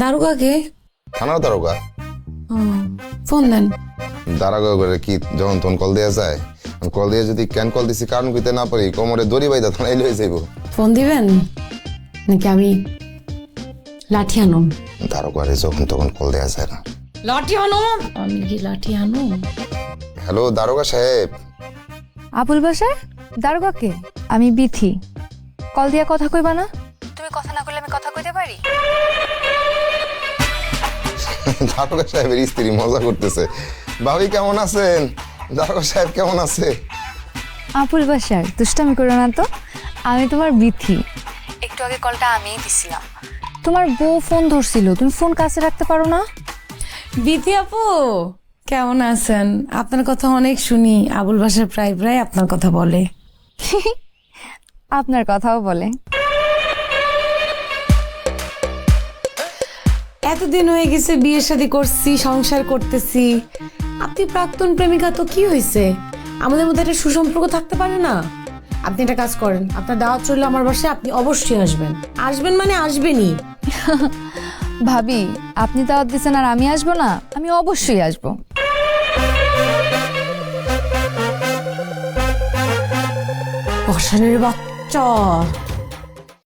দারোগাকে? থানার দারোগা। ফোন দেন। দারোগা করে কি যখন তখন কল দেওয়া যায়? কল দিয়ে যদি কেন কল দিছি কারণ কইতে না পারি কোমরে দড়ি বাইদা থানায় লয়ে যাইব। ফোন দিবেন নাকি আমি লাঠি আনুম? দারোগারে যখন তখন কল দেওয়া যায় না। লাঠি আনুম? আমি কি লাঠি আনুম? হ্যালো দারোগা সাহেব। আবুল বাসার দারোগাকে? আমি বিথি। কল দিয়া কথা কইবা না? তুমি কথা না কইলে আমি কথা কইতে পারি? দারোগা সাহেবের স্ত্রী মজা করতেছে। ভাবি কেমন আছেন? দারোগা সাহেব কেমন আছে? আবুল বাসার দুষ্টামি করো না তো। আমি তোমার বিথি। একটু আগে কলটা আমিই দিছিলাম। তোমার বউ ফোন ধরছিল, তুমি ফোন কাছে রাখতে পারো না? বিথি আপু কেমন আছেন? আপনার কথা অনেক শুনি, আবুল বাসার প্রায় প্রায় আপনার কথা বলে। আপনার কথাও বলে। এতদিন হয়ে গেছে বিয়ে শাদী করছি, সংসার করতেছি, আপনি প্রাক্তন প্রেমিকা, তো কি হয়েছে? আমাদের মধ্যে একটা সুসম্পর্ক থাকতে পারে না? আপনি একটা কাজ করেন, আপনার দাওয়াত চললে আমার বাসায় আপনি অবশ্যই আসবেন। আসবেন মানে আসবেনই। ভাবি আপনি দাওয়াত দিচ্ছেন আর আমি আসবো না? আমি অবশ্যই আসবো। বসানের বাচ্চা।